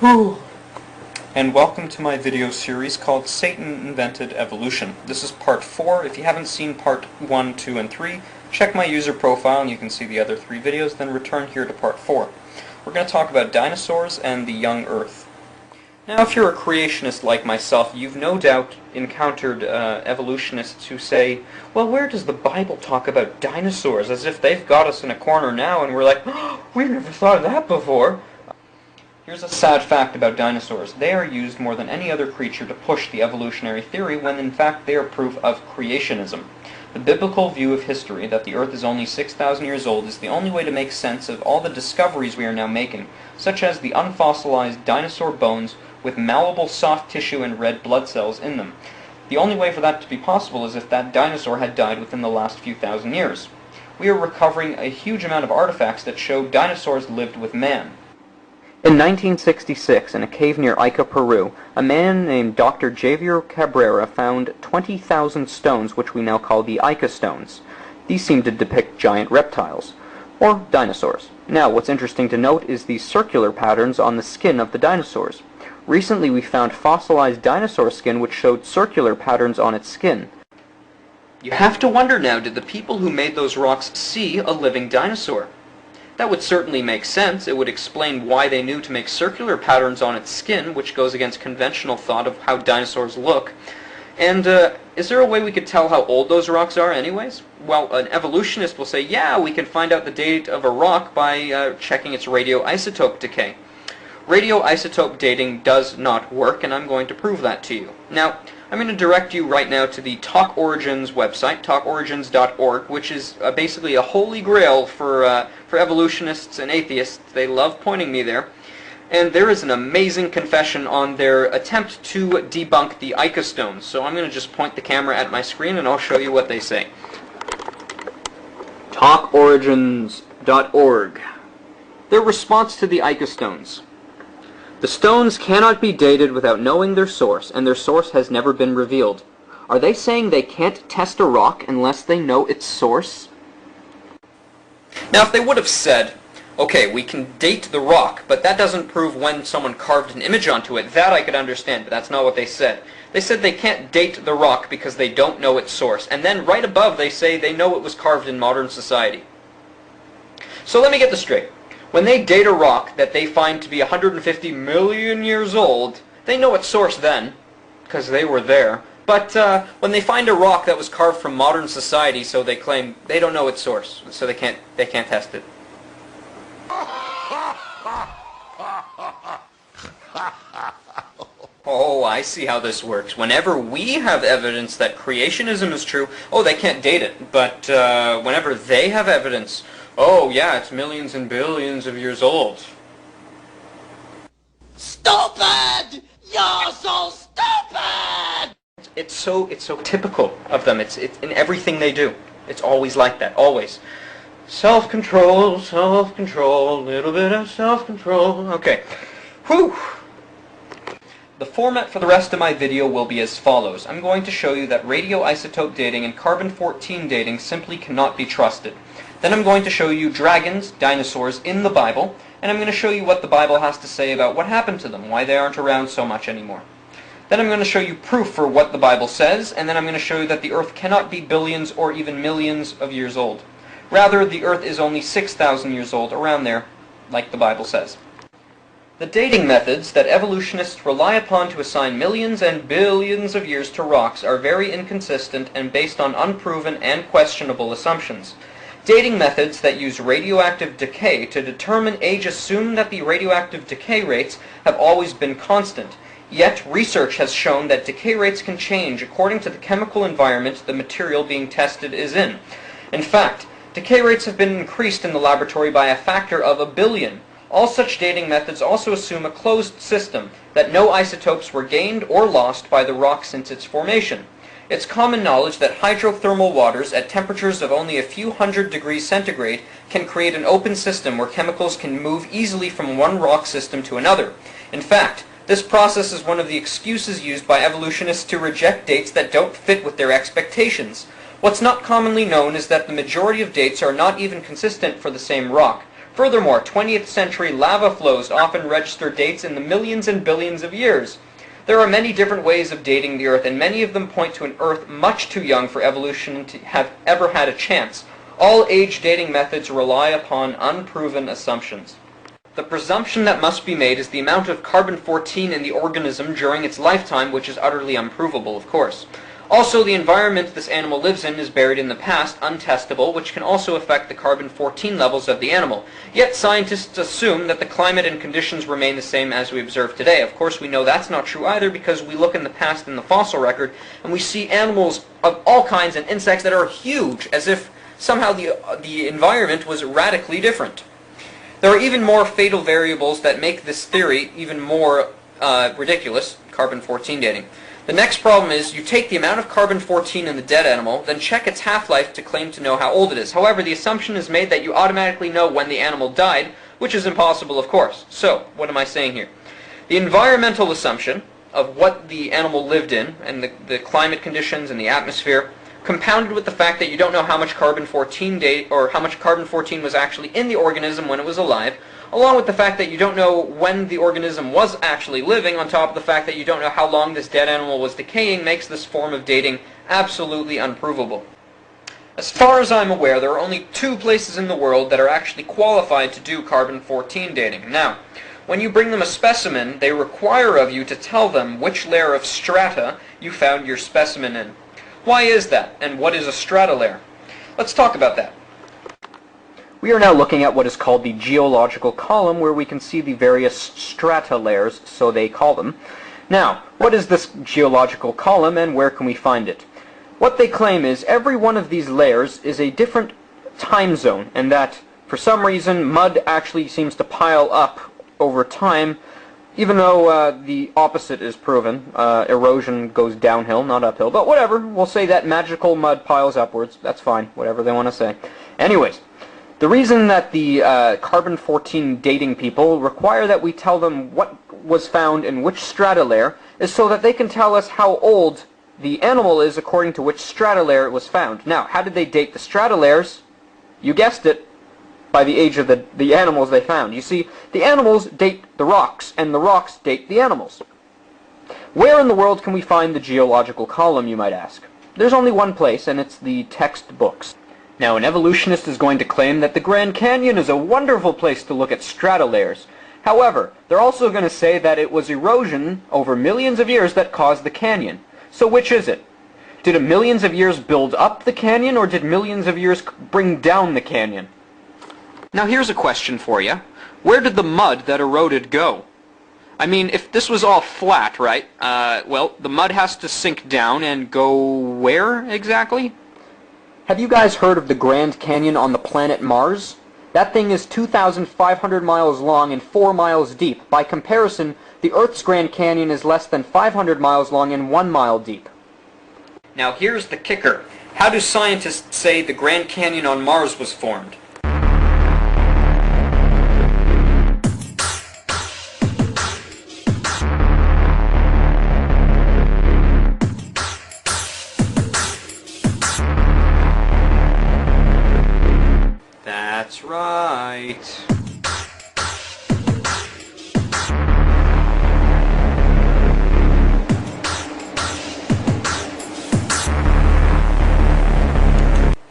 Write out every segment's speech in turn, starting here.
Whew. And welcome to my video series called Satan Invented Evolution. This is part 4. If you haven't seen part 1, 2, and 3, check my user profile and you can see the other 3 videos, then return here to part 4. We're going to talk about dinosaurs and the young Earth. Now, if you're a creationist like myself, you've no doubt encountered evolutionists who say, well, where does the Bible talk about dinosaurs? As if they've got us in a corner now and we're like, oh, we've never thought of that before. Here's a sad fact about dinosaurs. They are used more than any other creature to push the evolutionary theory when in fact they are proof of creationism. The biblical view of history, that the Earth is only 6,000 years old, is the only way to make sense of all the discoveries we are now making, such as the unfossilized dinosaur bones with malleable soft tissue and red blood cells in them. The only way for that to be possible is if that dinosaur had died within the last few thousand years. We are recovering a huge amount of artifacts that show dinosaurs lived with man. In 1966, in a cave near Ica, Peru, a man named Dr. Javier Cabrera found 20,000 stones which we now call the Ica stones. These seem to depict giant reptiles, or dinosaurs. Now, what's interesting to note is the circular patterns on the skin of the dinosaurs. Recently we found fossilized dinosaur skin which showed circular patterns on its skin. You have to wonder now, did the people who made those rocks see a living dinosaur? That would certainly make sense. It would explain why they knew to make circular patterns on its skin, which goes against conventional thought of how dinosaurs look. And is there a way we could tell how old those rocks are anyways? Well, an evolutionist will say, yeah, we can find out the date of a rock by checking its radioisotope decay. Radioisotope dating does not work, and I'm going to prove that to you. Now, I'm going to direct you right now to the Talk Origins website, talkorigins.org, which is basically a holy grail for evolutionists and atheists. They love pointing me there. And there is an amazing confession on their attempt to debunk the Ica stones. So I'm going to just point the camera at my screen and I'll show you what they say. Talkorigins.org. Their response to the Ica stones. The stones cannot be dated without knowing their source, and their source has never been revealed. Are they saying they can't test a rock unless they know its source? Now, if they would have said, okay, we can date the rock, but that doesn't prove when someone carved an image onto it, that I could understand, but that's not what they said. They said they can't date the rock because they don't know its source, and then right above they say they know it was carved in modern society. So let me get this straight. When they date a rock that they find to be 150 million years old, they know its source then, because they were there. But when they find a rock that was carved from modern society, so they claim they don't know its source, so they can't test it. Oh, I see how this works. Whenever we have evidence that creationism is true, oh, they can't date it. But whenever they have evidence, oh, yeah, it's millions and billions of years old. Stupid! You're so stupid! It's so typical of them. It's in everything they do. It's always like that, always. Self-control, self-control, little bit of self-control. Okay. Whew! The format for the rest of my video will be as follows. I'm going to show you that radioisotope dating and carbon-14 dating simply cannot be trusted. Then I'm going to show you dragons, dinosaurs, in the Bible, and I'm going to show you what the Bible has to say about what happened to them, why they aren't around so much anymore. Then I'm going to show you proof for what the Bible says, and then I'm going to show you that the Earth cannot be billions or even millions of years old. Rather, the Earth is only 6,000 years old, around there, like the Bible says. The dating methods that evolutionists rely upon to assign millions and billions of years to rocks are very inconsistent and based on unproven and questionable assumptions. Dating methods that use radioactive decay to determine age assume that the radioactive decay rates have always been constant. Yet, research has shown that decay rates can change according to the chemical environment the material being tested is in. In fact, decay rates have been increased in the laboratory by a factor of 1 billion. All such dating methods also assume a closed system, that no isotopes were gained or lost by the rock since its formation. It's common knowledge that hydrothermal waters at temperatures of only a few hundred degrees centigrade can create an open system where chemicals can move easily from one rock system to another. In fact, this process is one of the excuses used by evolutionists to reject dates that don't fit with their expectations. What's not commonly known is that the majority of dates are not even consistent for the same rock. Furthermore, 20th century lava flows often register dates in the millions and billions of years. There are many different ways of dating the Earth, and many of them point to an Earth much too young for evolution to have ever had a chance. All age dating methods rely upon unproven assumptions. The presumption that must be made is the amount of carbon-14 in the organism during its lifetime, which is utterly unprovable, of course. Also, the environment this animal lives in is buried in the past, untestable, which can also affect the carbon-14 levels of the animal. Yet scientists assume that the climate and conditions remain the same as we observe today. Of course, we know that's not true either, because we look in the past in the fossil record, and we see animals of all kinds and insects that are huge, as if somehow the environment was radically different. There are even more fatal variables that make this theory even more ridiculous, carbon-14 dating. The next problem is you take the amount of carbon-14 in the dead animal, then check its half-life to claim to know how old it is. However, the assumption is made that you automatically know when the animal died, which is impossible, of course. So, what am I saying here? The environmental assumption of what the animal lived in, and the climate conditions and the atmosphere, compounded with the fact that you don't know how much carbon-14 was actually in the organism when it was alive, along with the fact that you don't know when the organism was actually living, on top of the fact that you don't know how long this dead animal was decaying, makes this form of dating absolutely unprovable. As far as I'm aware, there are only 2 places in the world that are actually qualified to do carbon-14 dating. Now, when you bring them a specimen, they require of you to tell them which layer of strata you found your specimen in. Why is that, and what is a strata layer? Let's talk about that. We are now looking at what is called the geological column, where we can see the various strata layers, so they call them. Now, what is this geological column, and where can we find it? What they claim is every one of these layers is a different time zone, and that, for some reason, mud actually seems to pile up over time, even though the opposite is proven. Erosion goes downhill, not uphill. But whatever, we'll say that magical mud piles upwards. That's fine, whatever they want to say. Anyways, the reason that the carbon-14 dating people require that we tell them what was found in which strata layer is so that they can tell us how old the animal is according to which strata layer it was found. Now, how did they date the strata layers? You guessed it, by the age of the animals they found. You see, the animals date the rocks, and the rocks date the animals. Where in the world can we find the geological column, you might ask? There's only one place, and it's the textbooks. Now, an evolutionist is going to claim that the Grand Canyon is a wonderful place to look at strata layers. However, they're also going to say that it was erosion over millions of years that caused the canyon. So which is it? Did millions of years build up the canyon, or did millions of years bring down the canyon? Now here's a question for you. Where did the mud that eroded go? I mean, if this was all flat, right, well, the mud has to sink down and go where exactly? Have you guys heard of the Grand Canyon on the planet Mars? That thing is 2,500 miles long and 4 miles deep. By comparison, the Earth's Grand Canyon is less than 500 miles long and 1 mile deep. Now here's the kicker. How do scientists say the Grand Canyon on Mars was formed? That's right.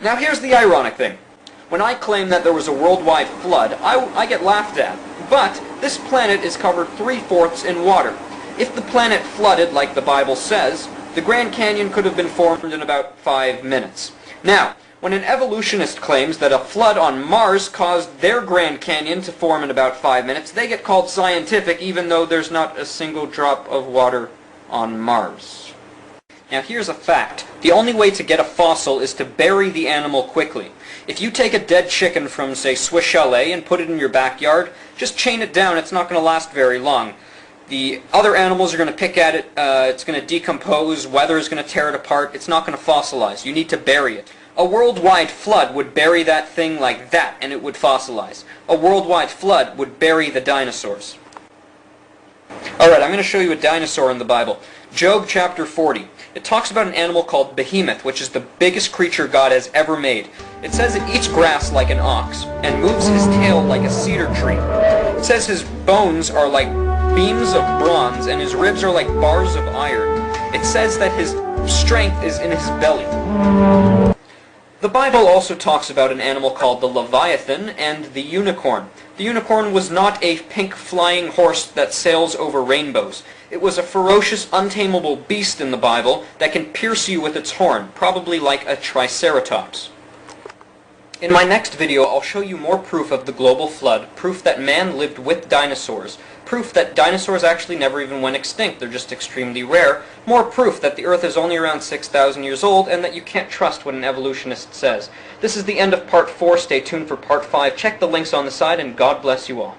Now here's the ironic thing. When I claim that there was a worldwide flood, I get laughed at. But this planet is covered 3/4 in water. If the planet flooded, like the Bible says, the Grand Canyon could have been formed in about 5 minutes. Now, when an evolutionist claims that a flood on Mars caused their Grand Canyon to form in about 5 minutes, they get called scientific even though there's not a single drop of water on Mars. Now here's a fact. The only way to get a fossil is to bury the animal quickly. If you take a dead chicken from, say, Swiss Chalet and put it in your backyard, just chain it down, it's not going to last very long. The other animals are going to pick at it, it's going to decompose, weather is going to tear it apart, it's not going to fossilize. You need to bury it. A worldwide flood would bury that thing like that, and it would fossilize. A worldwide flood would bury the dinosaurs. Alright, I'm going to show you a dinosaur in the Bible. Job chapter 40. It talks about an animal called Behemoth, which is the biggest creature God has ever made. It says it eats grass like an ox, and moves his tail like a cedar tree. It says his bones are like beams of bronze, and his ribs are like bars of iron. It says that his strength is in his belly. The Bible also talks about an animal called the Leviathan and the unicorn. The unicorn was not a pink flying horse that sails over rainbows. It was a ferocious, untamable beast in the Bible that can pierce you with its horn, probably like a triceratops. In my next video, I'll show you more proof of the global flood, proof that man lived with dinosaurs, proof that dinosaurs actually never even went extinct, they're just extremely rare, more proof that the Earth is only around 6,000 years old, and that you can't trust what an evolutionist says. This is the end of part 4, stay tuned for part 5, check the links on the side, and God bless you all.